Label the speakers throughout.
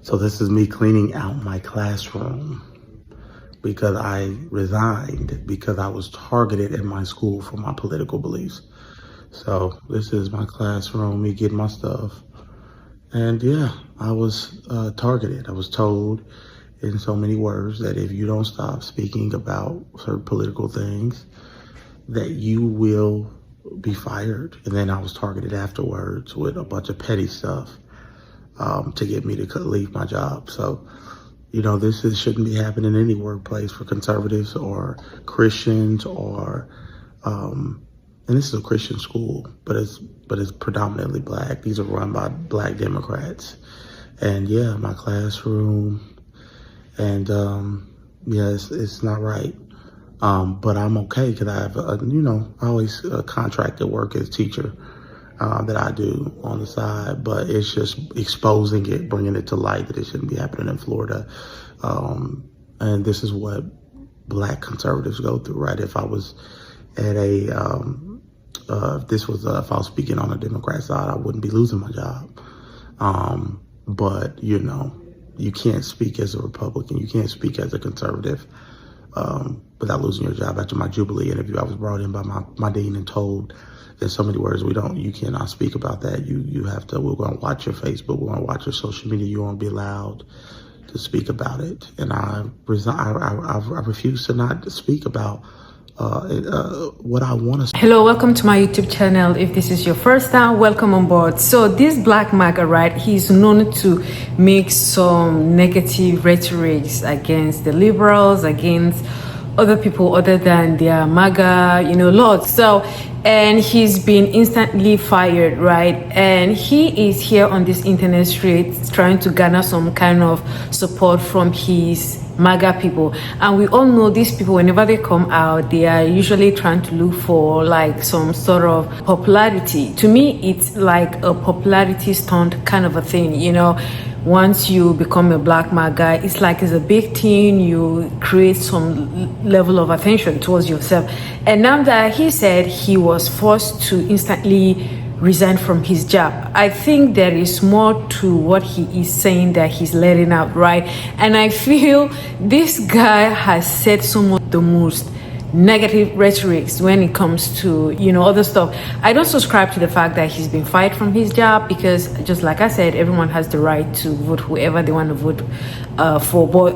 Speaker 1: So this is me cleaning out my classroom because I resigned because I was targeted in my school for my political beliefs. So this is my classroom, me getting my stuff. And yeah, I was targeted. I was told in so many words that if you don't stop speaking about certain political things, that you will be fired. And then I was targeted afterwards with a bunch of petty stuff to get me to leave my job. So, you know, shouldn't be happening in any workplace for conservatives or Christians or, and this is a Christian school, but it's predominantly black. These are run by black Democrats. And yeah, my classroom, and yeah, it's not right. But I'm okay because I have, I always contracted work as teacher that I do on the side, but it's just exposing it, bringing it to light that it shouldn't be happening in Florida. And this is what black conservatives go through, right? If I was at if I was speaking on the Democrat side, I wouldn't be losing my job. But, you can't speak as a Republican. You can't speak as a conservative without losing your job. After my Jubilee interview, I was brought in by my dean and told in so many words, you cannot speak about that. You have to, we're going to watch your Facebook. We're going to watch your social media. You won't be allowed to speak about it. And I refuse to not speak about what I want to.
Speaker 2: Hello, welcome to my YouTube channel. If this is your first time, welcome on board. So this black MAGA, right, he's known to make some negative rhetorics against the liberals, against other people other than their MAGA, lords. So, and he's been instantly fired, right? And he is here on this internet street trying to garner some kind of support from his MAGA people. And we all know these people, whenever they come out, they are usually trying to look for like some sort of popularity. To me, it's like a popularity stunt kind of a thing, Once you become a black MAGA, it's like it's a big thing. You create some level of attention towards yourself. And now that he said he was forced to instantly resign from his job, I think there is more to what he is saying that he's letting out, right? And I feel this guy has said some of the most negative rhetorics when it comes to other stuff. I don't subscribe to the fact that he's been fired from his job, because just like I said, everyone has the right to vote whoever they want to vote for, but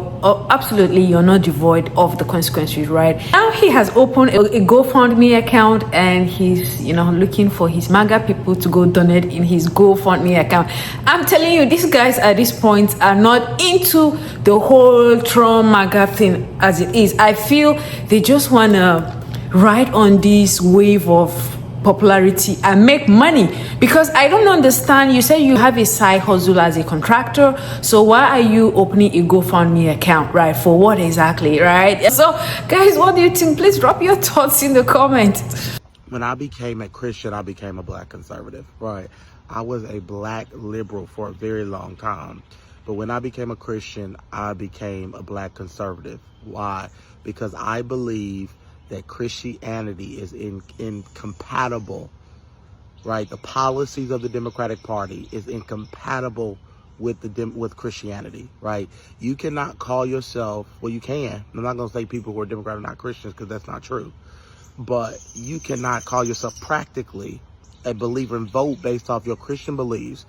Speaker 2: absolutely you're not devoid of the consequences, right? Now he has opened a GoFundMe account, and he's looking for his MAGA people to go donate in his GoFundMe account. I'm telling you, these guys at this point are not into the whole Trump MAGA thing as it is. I feel they just want to ride on this wave of popularity and make money, because I don't understand. You say you have a side hustle as a contractor, so why are you opening a GoFundMe account, right? For what exactly, right? So guys, what do you think? Please drop your thoughts in the comments.
Speaker 1: When I became a Christian, I became a black conservative, right? I was a black liberal for a very long time. But when I became a Christian, I became a black conservative. Why? Because I believe that Christianity is incompatible, right? The policies of the Democratic Party is incompatible with Christianity, right? You cannot call yourself, well, you can. I'm not going to say people who are Democrat are not Christians, because that's not true. But you cannot call yourself practically a believer and vote based off your Christian beliefs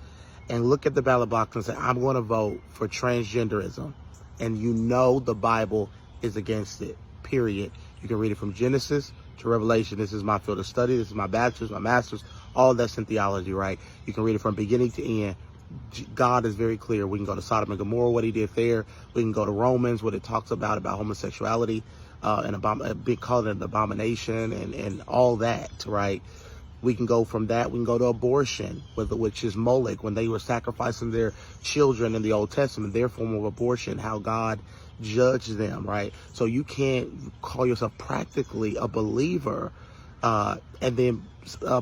Speaker 1: and look at the ballot box and say, I'm going to vote for transgenderism. And the Bible is against it, period. You can read it from Genesis to Revelation. This is my field of study. This is my bachelor's, my master's, all that's in theology, right? You can read it from beginning to end. God is very clear. We can go to Sodom and Gomorrah, what he did there. We can go to Romans, what it talks about homosexuality, and call it an abomination and all that, right? We can go from that. We can go to abortion, which is Molech, when they were sacrificing their children in the Old Testament, their form of abortion, how God judged them, right? So you can't call yourself practically a believer and then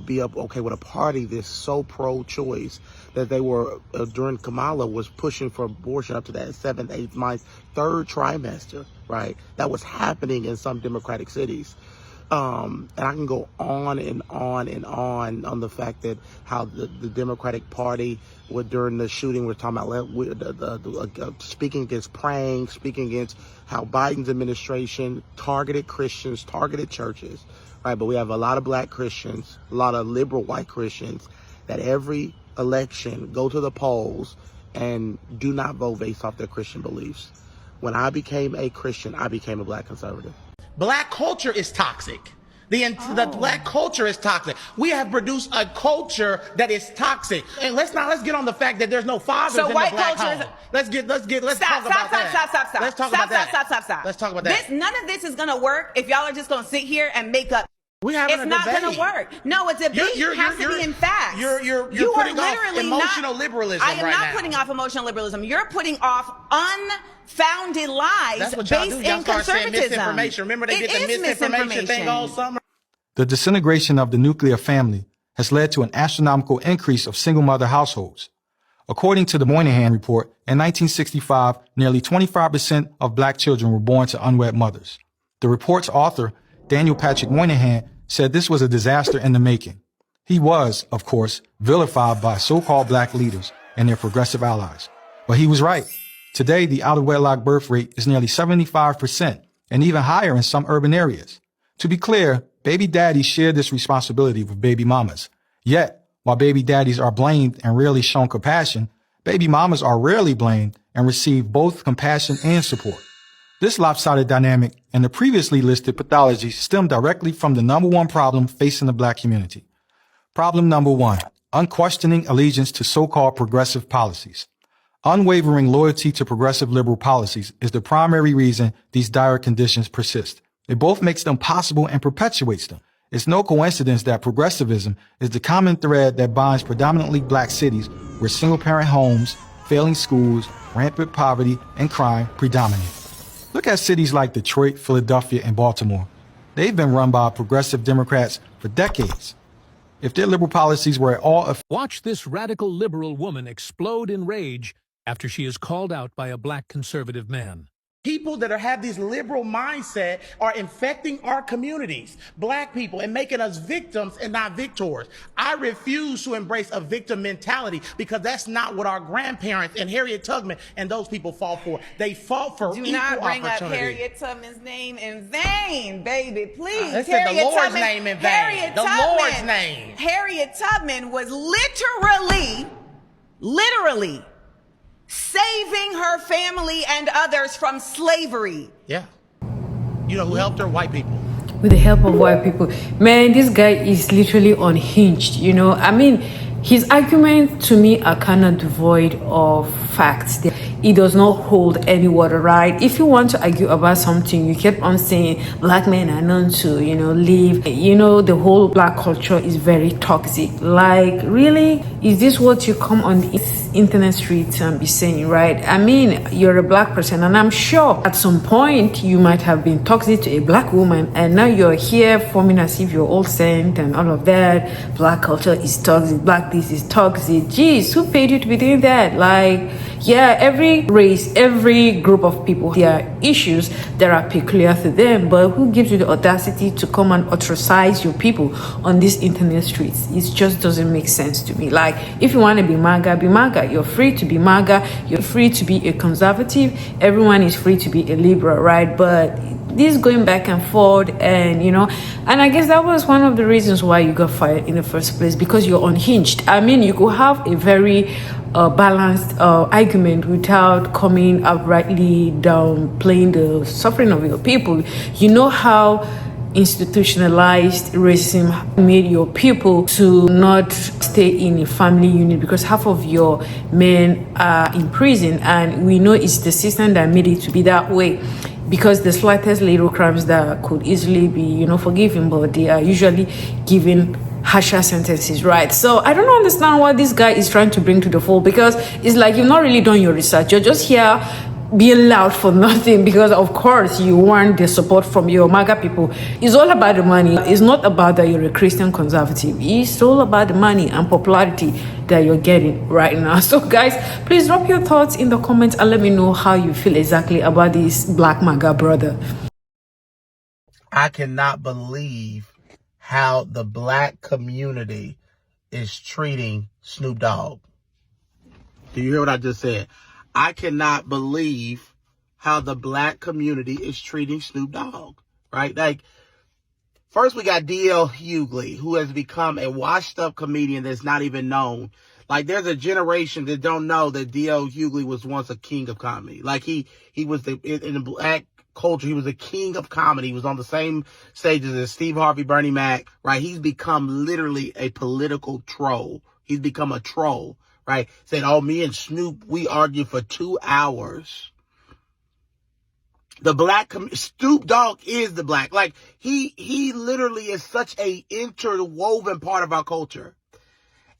Speaker 1: be okay with a party that's so pro-choice that they were, during Kamala, was pushing for abortion up to that 7th, 8th month, 3rd trimester, right? That was happening in some Democratic cities. And I can go on and on and on the fact that how the Democratic Party, during the shooting, we're talking about speaking against praying, speaking against how Biden's administration targeted Christians, targeted churches, right? But we have a lot of black Christians, a lot of liberal white Christians that every election go to the polls and do not vote based off their Christian beliefs. When I became a Christian, I became a black conservative. Black culture is toxic. The black culture is toxic. We have produced a culture that is toxic. And let's get on the fact that there's no fathers in the black home. Let's talk about that.
Speaker 3: Stop.
Speaker 1: Let's talk about that. Let's talk about that.
Speaker 3: None of this is gonna work if y'all are just gonna sit here and make up.
Speaker 1: It's
Speaker 3: not gonna work. No, a debate has to be in facts.
Speaker 1: You're putting off emotional liberalism right now.
Speaker 3: I am not putting off emotional liberalism. You're putting off unfounded lies based in conservatism.
Speaker 1: Misinformation. Remember they did the misinformation thing all summer?
Speaker 4: The disintegration of the nuclear family has led to an astronomical increase of single-mother households. According to the Moynihan Report, in 1965, nearly 25% of black children were born to unwed mothers. The report's author, Daniel Patrick Moynihan, said this was a disaster in the making. He was, of course, vilified by so-called black leaders and their progressive allies. But he was right. Today, the out-of-wedlock birth rate is nearly 75% and even higher in some urban areas. To be clear, baby daddies share this responsibility with baby mamas. Yet, while baby daddies are blamed and rarely shown compassion, baby mamas are rarely blamed and receive both compassion and support. This lopsided dynamic and the previously listed pathologies stem directly from the number one problem facing the black community. Problem number one, unquestioning allegiance to so-called progressive policies. Unwavering loyalty to progressive liberal policies is the primary reason these dire conditions persist. It both makes them possible and perpetuates them. It's no coincidence that progressivism is the common thread that binds predominantly black cities where single-parent homes, failing schools, rampant poverty, and crime predominate. Look at cities like Detroit, Philadelphia, and Baltimore. They've been run by progressive Democrats for decades. If their liberal policies were at all...
Speaker 5: Watch this radical liberal woman explode in rage after she is called out by a black conservative man.
Speaker 1: People that have this liberal mindset are infecting our communities, black people, and making us victims and not victors. I refuse to embrace a victim mentality because that's not what our grandparents and Harriet Tubman and those people fought for. They fought for equal opportunity.
Speaker 3: Do not bring up Harriet Tubman's name in vain, baby, please.
Speaker 1: Let's say the Lord's name in vain. The Lord's name.
Speaker 3: Harriet Tubman was literally saving her family and others from slavery.
Speaker 1: Yeah. You know who helped her? White people.
Speaker 2: With the help of white people. Man, this guy is literally unhinged, you know. I mean, his arguments to me are kind of devoid of facts. It does not hold any water, right? If you want to argue about something, you keep on saying black men are known to, live. You know, the whole black culture is very toxic. Like, really? Is this what you come on the internet streets and be saying, right? I mean, you're a black person, and I'm sure at some point you might have been toxic to a black woman, and now you're here forming as if you're all saint and all of that. Black culture is toxic. Black this is toxic. Jeez, who paid you to be doing that? Like, yeah, every race, every group of people, there are issues that are peculiar to them, but who gives you the audacity to come and ostracize your people on these internet streets? It just doesn't make sense to me. Like, if you want to be MAGA, be MAGA. You're free to be MAGA. You're free to be a conservative. Everyone is free to be a liberal, right? But this going back and forth, and and I guess that was one of the reasons why you got fired in the first place, because you're unhinged. I mean, you could have a very balanced argument without coming outrightly downplaying the suffering of your people. You know how institutionalized racism made your people to not stay in a family unit because half of your men are in prison, and we know it's the system that made it to be that way, because the slightest little crimes that could easily be forgiven, but they are usually given harsher sentences, right? So I don't understand what this guy is trying to bring to the fold, because it's like you've not really done your research. You're just here being loud for nothing, because of course you want the support from your MAGA people. It's all about the money. It's not about that you're a Christian conservative. It's all about the money and popularity that you're getting right now. So guys, please drop your thoughts in the comments and let me know how you feel exactly about this black MAGA brother.
Speaker 1: I cannot believe how the black community is treating Snoop Dogg. Do you hear what I just said? I cannot believe how the black community is treating Snoop Dogg, right? Like, first we got D.L. Hughley, who has become a washed-up comedian that's not even known. Like, there's a generation that don't know that D.L. Hughley was once a king of comedy. Like, he was in the black culture, he was a king of comedy. He was on the same stages as Steve Harvey, Bernie Mac, right? He's become literally a political troll. He's become a troll, right? Said, oh, me and Snoop, we argued for 2 hours. The black, Snoop Dogg is the black. Like, he literally is such a interwoven part of our culture.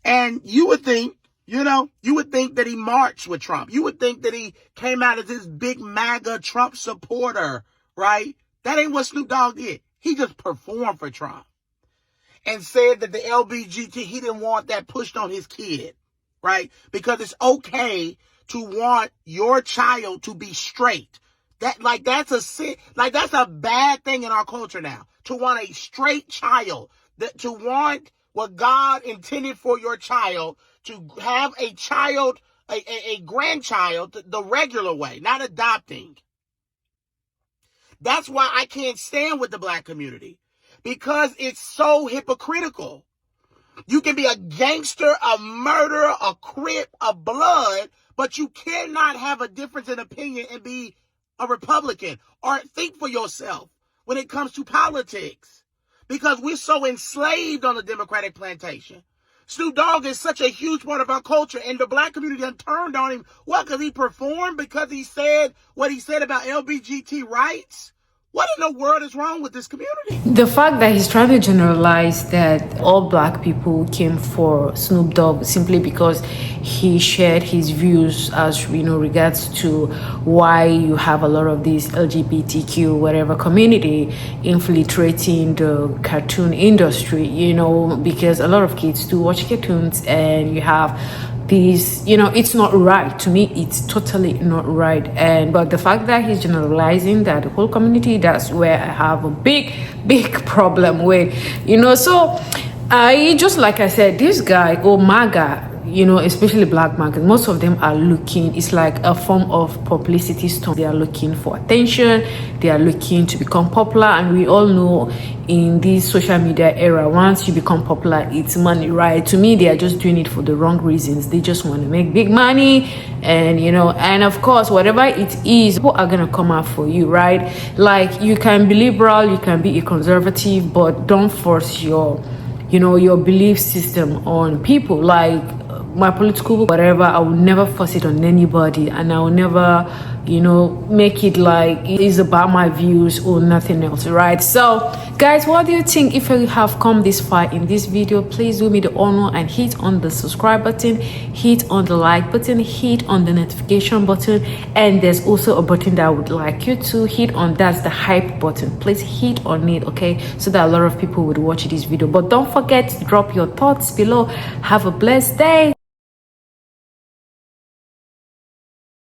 Speaker 1: And you would think, you would think that he marched with Trump. You would think that he came out as this big MAGA Trump supporter, right? That ain't what Snoop Dogg did. He just performed for Trump and said that the LBGT, he didn't want that pushed on his kid, right? Because it's okay to want your child to be straight. That's a bad thing in our culture now. To want a straight child, to want what God intended for your child, to have a child, a grandchild, the regular way, not adopting. That's why I can't stand with the black community, because it's so hypocritical. You can be a gangster, a murderer, a crip, a blood, but you cannot have a difference in opinion and be a Republican or think for yourself when it comes to politics, because we're so enslaved on the Democratic plantation. Snoop Dogg is such a huge part of our culture, and the black community done turned on him. What, because he performed? Because he said what he said about LBGT rights? What in the world is wrong with this community?
Speaker 2: The fact that he's trying to generalize that all black people came for Snoop Dogg simply because he shared his views as regards to why you have a lot of these LGBTQ whatever community infiltrating the cartoon industry, because a lot of kids do watch cartoons, and you have these, it's not right. To me, it's totally not right. But the fact that he's generalizing that the whole community, that's where I have a big problem with, so I just, like I said, this guy, MAGA, especially black market, most of them are looking, it's like a form of publicity stunt. They are looking for attention, they are looking to become popular, and we all know in this social media era, once you become popular, it's money, right? To me, they are just doing it for the wrong reasons. They just want to make big money, and and of course, whatever it is, people are gonna come out for you, right? Like, you can be liberal, you can be a conservative, but don't force your your belief system on people. Like, my political whatever, I will never force it on anybody, and I will never make it like it is about my views or nothing else, right? So guys, what do you think? If you have come this far in this video, please do me the honor and hit on the subscribe button, hit on the like button, hit on the notification button, and there's also a button that I would like you to hit on. That's the hype button. Please hit on it, okay, so that a lot of people would watch this video. But don't forget to drop your thoughts below. Have a blessed day.